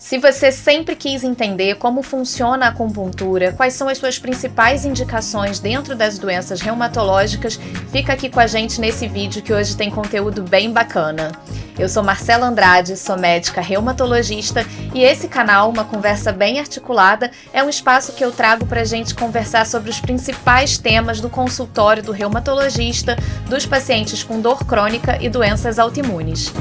Se você sempre quis entender como funciona a acupuntura, quais são as suas principais indicações dentro das doenças reumatológicas, fica aqui com a gente nesse vídeo que hoje tem conteúdo bem bacana. Eu sou Marcela Andrade, sou médica reumatologista e esse canal, Uma Conversa Bem Articulada, é um espaço que eu trago para a gente conversar sobre os principais temas do consultório do reumatologista, dos pacientes com dor crônica e doenças autoimunes.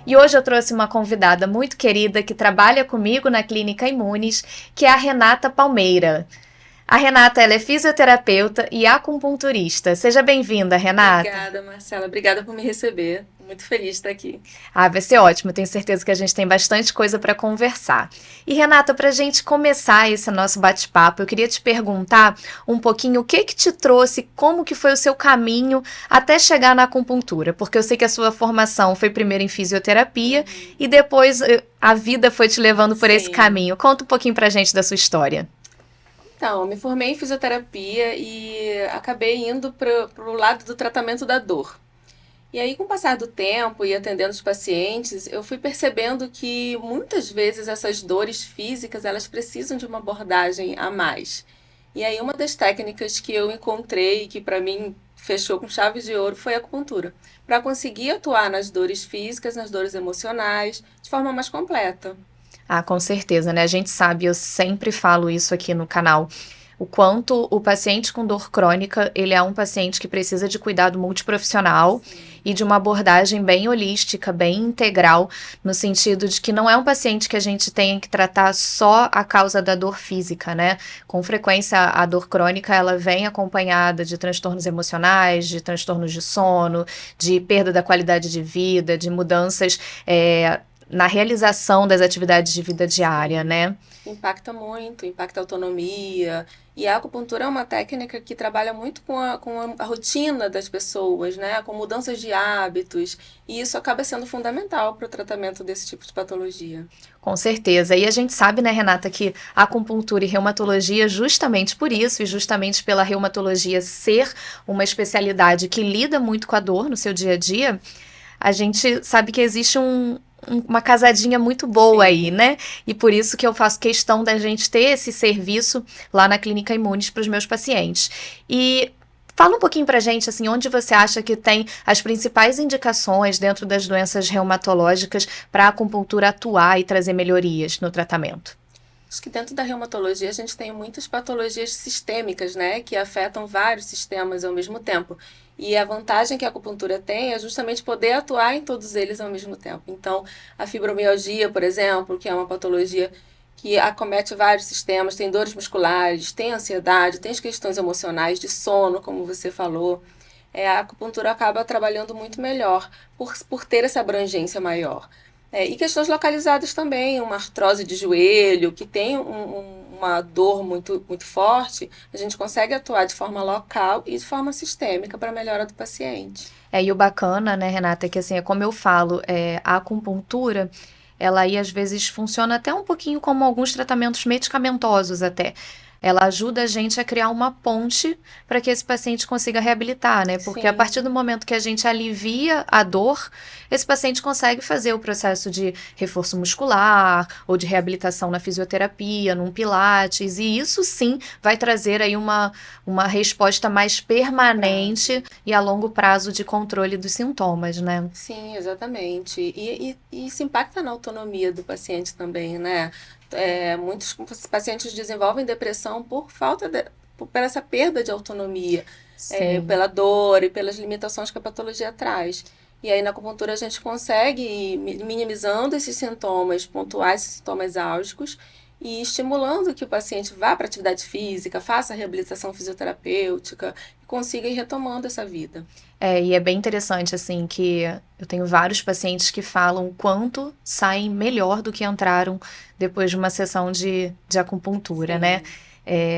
E hoje eu trouxe uma convidada muito querida que trabalha comigo na Clínica Imunes, que é a Renata Palmeira. A Renata, ela é fisioterapeuta e acupunturista. Seja bem-vinda, Renata. Obrigada, Marcela. Obrigada por me receber. Muito feliz de estar aqui. Vai ser ótimo. Tenho certeza que a gente tem bastante coisa para conversar. E, Renata, para a gente começar esse nosso bate-papo, eu queria te perguntar um pouquinho o que te trouxe, como que foi o seu caminho até chegar na acupuntura, porque eu sei que a sua formação foi primeiro em fisioterapia e depois a vida foi te levando por esse caminho. Conta um pouquinho para a gente da sua história. Então, eu me formei em fisioterapia e acabei indo para o lado do tratamento da dor. E aí, com o passar do tempo e atendendo os pacientes, eu fui percebendo que muitas vezes essas dores físicas, elas precisam de uma abordagem a mais. E aí, uma das técnicas que eu encontrei, que para mim fechou com chave de ouro, foi a acupuntura. Para conseguir atuar nas dores físicas, nas dores emocionais, de forma mais completa. Com certeza, né? A gente sabe, eu sempre falo isso aqui no canal, o quanto o paciente com dor crônica, ele é um paciente que precisa de cuidado multiprofissional e de uma abordagem bem holística, bem integral, no sentido de que não é um paciente que a gente tenha que tratar só a causa da dor física, né? Com frequência, a dor crônica, ela vem acompanhada de transtornos emocionais, de transtornos de sono, de perda da qualidade de vida, de mudanças na realização das atividades de vida diária, né? Impacta muito, impacta a autonomia. E a acupuntura é uma técnica que trabalha muito com a rotina das pessoas, né? Com mudanças de hábitos. E isso acaba sendo fundamental para o tratamento desse tipo de patologia. Com certeza. E a gente sabe, né, Renata, que a acupuntura e reumatologia, justamente por isso, e justamente pela reumatologia ser uma especialidade que lida muito com a dor no seu dia a dia, a gente sabe que existe uma casadinha muito boa aí, né? E por isso que eu faço questão da gente ter esse serviço lá na Clínica Imunes para os meus pacientes. E fala um pouquinho pra gente, assim, onde você acha que tem as principais indicações dentro das doenças reumatológicas para a acupuntura atuar e trazer melhorias no tratamento. Acho que dentro da reumatologia a gente tem muitas patologias sistêmicas, né, que afetam vários sistemas ao mesmo tempo. E a vantagem que a acupuntura tem é justamente poder atuar em todos eles ao mesmo tempo. Então, a fibromialgia, por exemplo, que é uma patologia que acomete vários sistemas, tem dores musculares, tem ansiedade, tem as questões emocionais, de sono, como você falou. A acupuntura acaba trabalhando muito melhor por ter essa abrangência maior. E questões localizadas também, uma artrose de joelho, que tem uma dor muito, muito forte, a gente consegue atuar de forma local e de forma sistêmica para a melhora do paciente. E o bacana, né, Renata, é que assim, é como eu falo, a acupuntura, ela aí às vezes funciona até um pouquinho como alguns tratamentos medicamentosos até. Ela ajuda a gente a criar uma ponte para que esse paciente consiga reabilitar, né? Porque a partir do momento que a gente alivia a dor, esse paciente consegue fazer o processo de reforço muscular ou de reabilitação na fisioterapia, num pilates, e isso sim vai trazer aí uma resposta mais permanente e a longo prazo de controle dos sintomas, né? Sim, exatamente. E isso impacta na autonomia do paciente também, né? Muitos pacientes desenvolvem depressão por por essa perda de autonomia, pela dor e pelas limitações que a patologia traz. E aí na acupuntura a gente consegue ir minimizando esses sintomas, pontuar esses sintomas álgicos e estimulando que o paciente vá para a atividade física, faça a reabilitação fisioterapêutica e consiga ir retomando essa vida. E é bem interessante, assim, que eu tenho vários pacientes que falam quanto saem melhor do que entraram depois de uma sessão de acupuntura, né?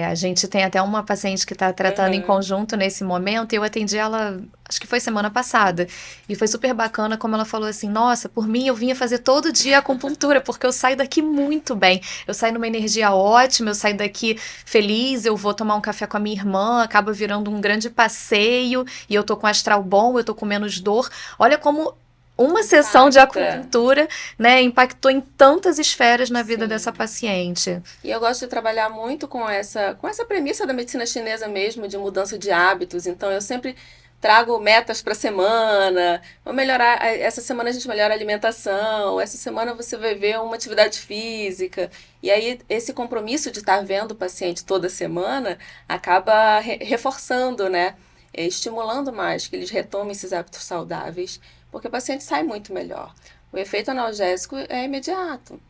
A gente tem até uma paciente que está tratando em conjunto nesse momento, e eu atendi ela, acho que foi semana passada, e foi super bacana como ela falou assim, nossa, por mim eu vinha fazer todo dia acupuntura, porque eu saio daqui muito bem, eu saio numa energia ótima, eu saio daqui feliz, eu vou tomar um café com a minha irmã, acaba virando um grande passeio, e eu tô com astral bom, eu tô com menos dor. Olha como uma sessão de acupuntura, né, impactou em tantas esferas na vida dessa paciente. E eu gosto de trabalhar muito com essa premissa da medicina chinesa mesmo, de mudança de hábitos. Então, eu sempre trago metas para a semana. Vou melhorar. Essa semana a gente melhora a alimentação. Essa semana você vai ver uma atividade física. E aí, esse compromisso de estar vendo o paciente toda semana acaba reforçando, né? Estimulando mais que eles retomem esses hábitos saudáveis, porque o paciente sai muito melhor. O efeito analgésico é imediato.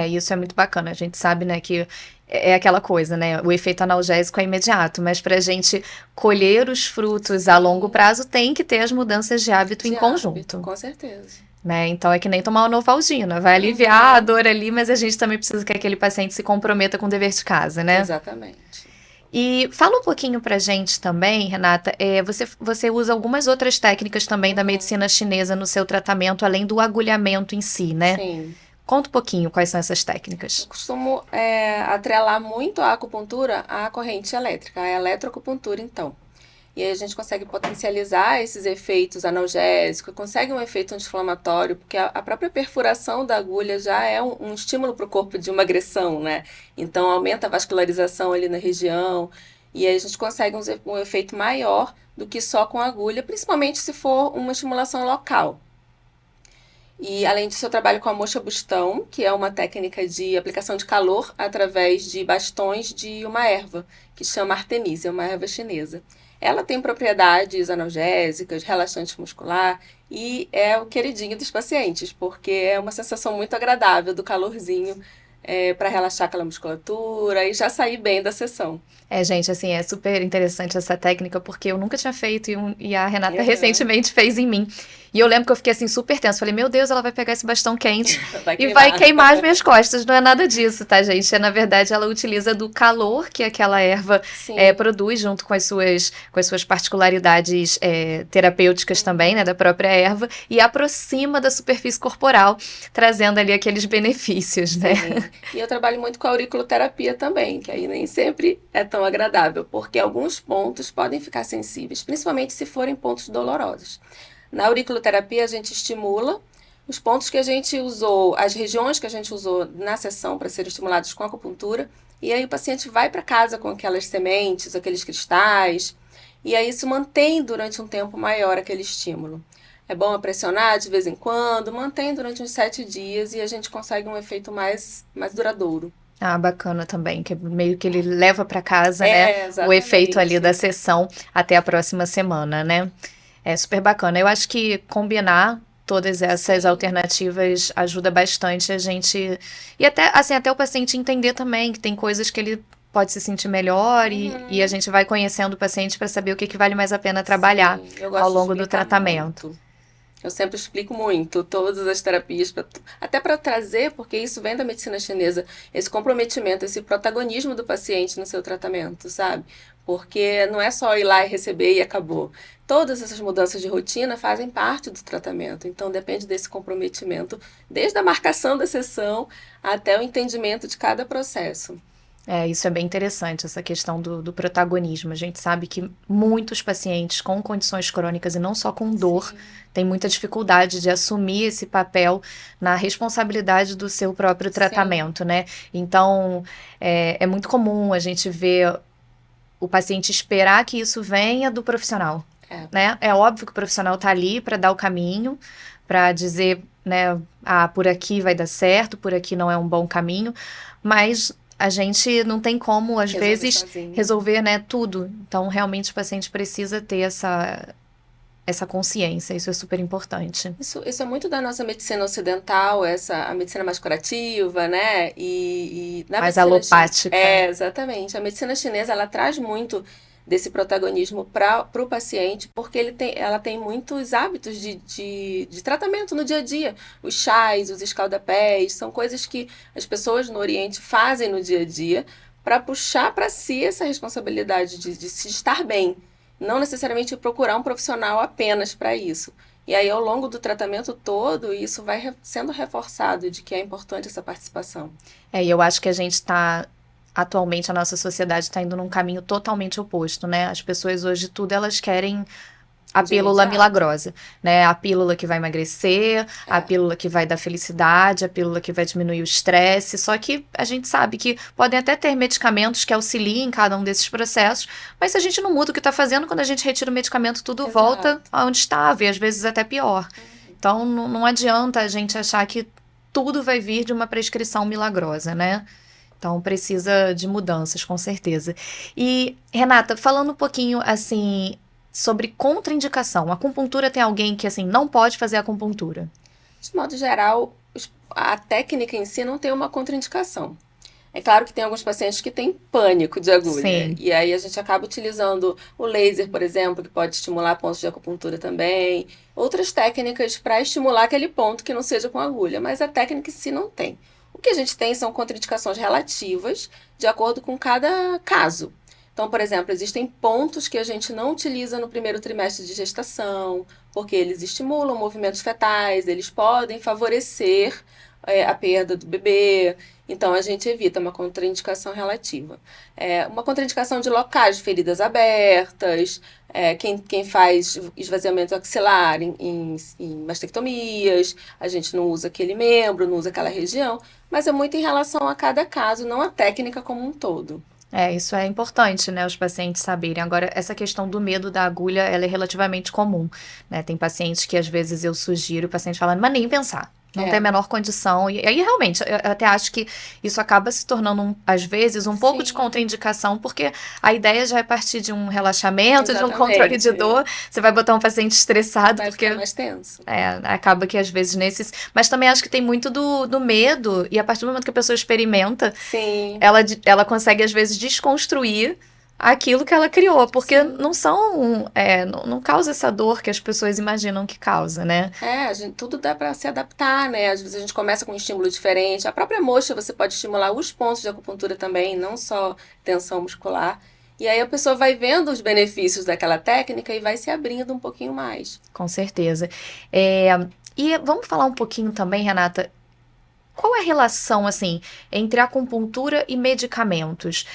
Isso é muito bacana. A gente sabe, né, que é aquela coisa, né? O efeito analgésico é imediato, mas para a gente colher os frutos a longo prazo, tem que ter as mudanças de hábito em conjunto. Com certeza. Né? Então é que nem tomar uma Novalgina. Vai aliviar a dor ali, mas a gente também precisa que aquele paciente se comprometa com o dever de casa, né? Exatamente. E fala um pouquinho pra gente também, Renata, você usa algumas outras técnicas também da medicina chinesa no seu tratamento, além do agulhamento em si, né? Sim. Conta um pouquinho quais são essas técnicas. Eu costumo atrelar muito a acupuntura à corrente elétrica, a eletroacupuntura, então. E aí a gente consegue potencializar esses efeitos analgésicos, consegue um efeito anti-inflamatório, porque a própria perfuração da agulha já é um estímulo para o corpo de uma agressão, né? Então aumenta a vascularização ali na região, e aí a gente consegue um efeito maior do que só com a agulha, principalmente se for uma estimulação local. E além disso, eu trabalho com a moxa bustão, que é uma técnica de aplicação de calor através de bastões de uma erva, que chama Artemisia, uma erva chinesa. Ela tem propriedades analgésicas, relaxante muscular e é o queridinho dos pacientes, porque é uma sensação muito agradável do calorzinho para relaxar aquela musculatura e já sair bem da sessão. Gente, assim, é super interessante essa técnica, porque eu nunca tinha feito e a Renata recentemente fez em mim. E eu lembro que eu fiquei assim super tensa. Falei, meu Deus, ela vai pegar esse bastão quente e vai queimar as minhas costas. Não é nada disso, tá, gente? Na verdade, ela utiliza do calor que aquela erva produz junto com as suas particularidades terapêuticas também, né, da própria erva, e aproxima da superfície corporal, trazendo ali aqueles benefícios, né? E eu trabalho muito com a auriculoterapia também, que aí nem sempre é tão agradável, porque alguns pontos podem ficar sensíveis, principalmente se forem pontos dolorosos. Na auriculoterapia, a gente estimula os pontos que a gente usou, as regiões que a gente usou na sessão para serem estimulados com acupuntura, e aí o paciente vai para casa com aquelas sementes, aqueles cristais, e aí isso mantém durante um tempo maior aquele estímulo. É bom pressionar de vez em quando, mantém durante uns 7 dias e a gente consegue um efeito mais duradouro. Bacana também, que meio que ele leva para casa, né, o efeito ali da sessão até a próxima semana, né? É super bacana. Eu acho que combinar todas essas alternativas ajuda bastante a gente... E até, assim, até o paciente entender também que tem coisas que ele pode se sentir melhor e a gente vai conhecendo o paciente para saber o que vale mais a pena trabalhar ao longo do tratamento. Muito. Eu sempre explico muito todas as terapias, até para trazer, porque isso vem da medicina chinesa, esse comprometimento, esse protagonismo do paciente no seu tratamento, sabe? Porque não é só ir lá e receber e acabou. Todas essas mudanças de rotina fazem parte do tratamento, então depende desse comprometimento, desde a marcação da sessão até o entendimento de cada processo. Isso é bem interessante, essa questão do protagonismo. A gente sabe que muitos pacientes com condições crônicas e não só com dor têm muita dificuldade de assumir esse papel na responsabilidade do seu próprio tratamento, né? Então, é muito comum a gente ver o paciente esperar que isso venha do profissional, né? É óbvio que o profissional está ali para dar o caminho, para dizer, né, por aqui vai dar certo, por aqui não é um bom caminho, mas a gente não tem como, às vezes, resolver, né, tudo. Então, realmente, o paciente precisa ter essa consciência. Isso é super importante. Isso é muito da nossa medicina ocidental, a medicina mais curativa, né? E na mais alopática. Exatamente. A medicina chinesa, ela traz muito desse protagonismo para o paciente, porque ela tem muitos hábitos de tratamento no dia a dia. Os chás, os escaldapés, são coisas que as pessoas no Oriente fazem no dia a dia para puxar para si essa responsabilidade de se estar bem, não necessariamente procurar um profissional apenas para isso. E aí, ao longo do tratamento todo, isso vai sendo reforçado de que é importante essa participação. E eu acho que a gente está, atualmente, a nossa sociedade está indo num caminho totalmente oposto, né? As pessoas hoje, tudo elas querem a De pílula imediato. milagrosa, né? A pílula que vai emagrecer, a É. pílula que vai dar felicidade, a pílula que vai diminuir o estresse. Só que a gente sabe que podem até ter medicamentos que auxiliem em cada um desses processos, mas se a gente não muda o que está fazendo, quando a gente retira o medicamento, tudo Exato. volta aonde estava, e às vezes até pior. Então não adianta a gente achar que tudo vai vir de uma prescrição milagrosa, né? Então precisa de mudanças, com certeza. E, Renata, falando um pouquinho assim sobre contraindicação. A acupuntura, tem alguém que assim não pode fazer acupuntura? De modo geral, a técnica em si não tem uma contraindicação. É claro que tem alguns pacientes que têm pânico de agulha. Sim. E aí a gente acaba utilizando o laser, por exemplo, que pode estimular pontos de acupuntura também. Outras técnicas para estimular aquele ponto que não seja com agulha. Mas a técnica em si não tem. O que a gente tem são contraindicações relativas de acordo com cada caso. Então, por exemplo, existem pontos que a gente não utiliza no primeiro trimestre de gestação, porque eles estimulam movimentos fetais, eles podem favorecer a perda do bebê. Então, a gente evita uma contraindicação relativa. Uma contraindicação de locais de feridas abertas, quem faz esvaziamento axilar em mastectomias, a gente não usa aquele membro, não usa aquela região, mas é muito em relação a cada caso, não a técnica como um todo. Isso é importante, né, os pacientes saberem. Agora, essa questão do medo da agulha, ela é relativamente comum, né? Tem pacientes que às vezes eu sugiro, o paciente fala, mas nem pensar. Não tem a menor condição. E aí, realmente, eu até acho que isso acaba se tornando, às vezes, um pouco de Sim. contraindicação, porque a ideia já é partir de um relaxamento, de um Exatamente. controle de dor. Você vai botar um paciente estressado, Vai porque ficar mais tenso. acaba que às vezes nesses. Mas também acho que tem muito do medo, e a partir do momento que a pessoa experimenta, Sim. ela consegue às vezes desconstruir aquilo que ela criou, porque Sim. não causa essa dor que as pessoas imaginam que causa, né? Tudo dá para se adaptar, né? Às vezes a gente começa com um estímulo diferente. A própria moxa você pode estimular os pontos de acupuntura também, não só tensão muscular. E aí a pessoa vai vendo os benefícios daquela técnica e vai se abrindo um pouquinho mais. Com certeza. E vamos falar um pouquinho também, Renata, qual é a relação, assim, entre acupuntura e medicamentos?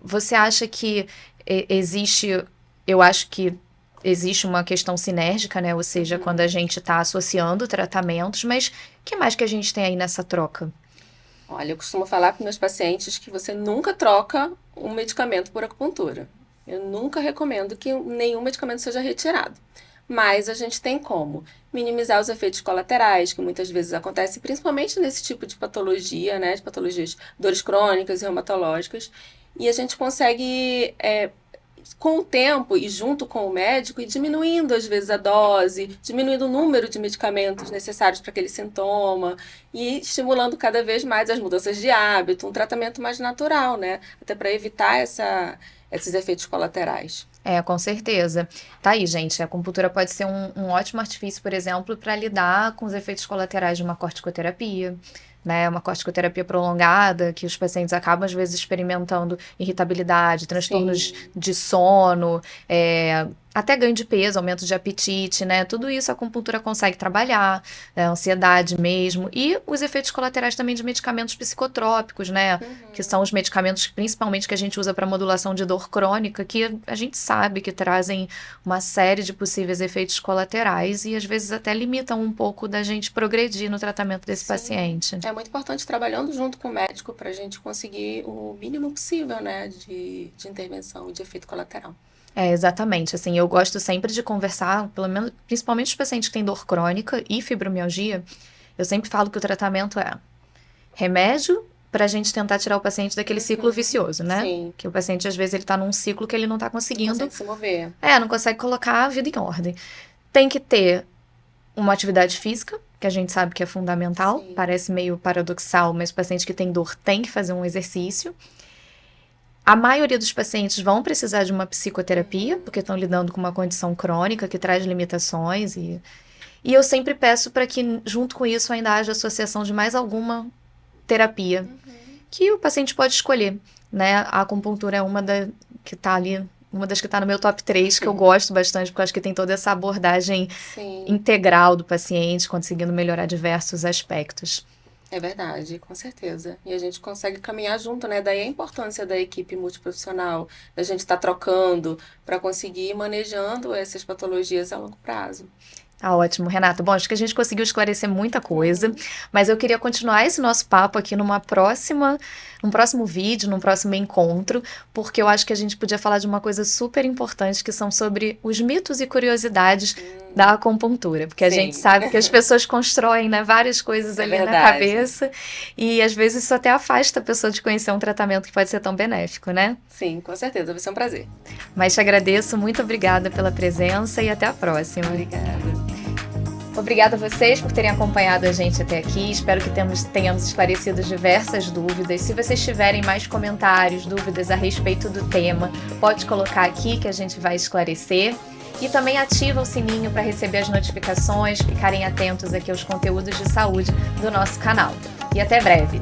Você acha que existe... Eu acho que existe uma questão sinérgica, né? Ou seja, quando a gente está associando tratamentos, mas o que mais que a gente tem aí nessa troca? Olha, eu costumo falar para meus pacientes que você nunca troca um medicamento por acupuntura. Eu nunca recomendo que nenhum medicamento seja retirado. Mas a gente tem como minimizar os efeitos colaterais, que muitas vezes acontecem, principalmente nesse tipo de patologia, né? De patologias, dores crônicas e reumatológicas. E a gente consegue, com o tempo e junto com o médico, ir diminuindo às vezes a dose, diminuindo o número de medicamentos necessários para aquele sintoma e estimulando cada vez mais as mudanças de hábito, um tratamento mais natural, né? Até para evitar esses efeitos colaterais. Com certeza. Tá aí, gente. A acupuntura pode ser um ótimo artifício, por exemplo, para lidar com os efeitos colaterais de uma corticoterapia, né? Uma corticoterapia prolongada, que os pacientes acabam, às vezes, experimentando irritabilidade, transtornos de sono, até ganho de peso, aumento de apetite, né? Tudo isso a acupuntura consegue trabalhar, né? Ansiedade mesmo. E os efeitos colaterais também de medicamentos psicotrópicos, né? Que são os medicamentos, principalmente, que a gente usa para modulação de dor crônica, que a gente sabe que trazem uma série de possíveis efeitos colaterais e, às vezes, até limitam um pouco da gente progredir no tratamento desse paciente. É muito importante trabalhando junto com o médico para a gente conseguir o mínimo possível, né? De intervenção e de efeito colateral. Exatamente. Assim, eu gosto sempre de conversar, pelo menos, principalmente os pacientes que têm dor crônica e fibromialgia, eu sempre falo que o tratamento é remédio para a gente tentar tirar o paciente daquele ciclo vicioso, né? Sim. Que o paciente, às vezes, ele tá num ciclo que ele não tá conseguindo. Não consegue se mover. Não consegue colocar a vida em ordem. Tem que ter uma atividade física, que a gente sabe que é fundamental. Sim. Parece meio paradoxal, mas o paciente que tem dor tem que fazer um exercício. A maioria dos pacientes vão precisar de uma psicoterapia, porque estão lidando com uma condição crônica que traz limitações. E eu sempre peço para que, junto com isso, ainda haja associação de mais alguma terapia que o paciente pode escolher, né, a acupuntura é uma das que está no meu top 3, que eu gosto bastante, porque eu acho que tem toda essa abordagem Sim, integral do paciente, conseguindo melhorar diversos aspectos. é verdade, com certeza. E a gente consegue caminhar junto, né? Daí a importância da equipe multiprofissional, da gente estar trocando para conseguir ir manejando essas patologias a longo prazo. Ah, ótimo, Renata. Bom, acho que a gente conseguiu esclarecer muita coisa, mas eu queria continuar esse nosso papo aqui num próximo vídeo, num próximo encontro, porque eu acho que a gente podia falar de uma coisa super importante, que são sobre os mitos e curiosidades da acupuntura, porque a Sim. gente sabe que as pessoas constroem, né, várias coisas É ali na verdade. cabeça, e às vezes isso até afasta a pessoa de conhecer um tratamento que pode ser tão benéfico, né? Sim, com certeza, vai ser um prazer. Mas te agradeço, muito obrigada pela presença e até a próxima. Obrigada. Obrigada a vocês por terem acompanhado a gente até aqui. Espero que tenhamos esclarecido diversas dúvidas. Se vocês tiverem mais comentários, dúvidas a respeito do tema, pode colocar aqui que a gente vai esclarecer. E também ativa o sininho para receber as notificações, ficarem atentos aqui aos conteúdos de saúde do nosso canal. E até breve!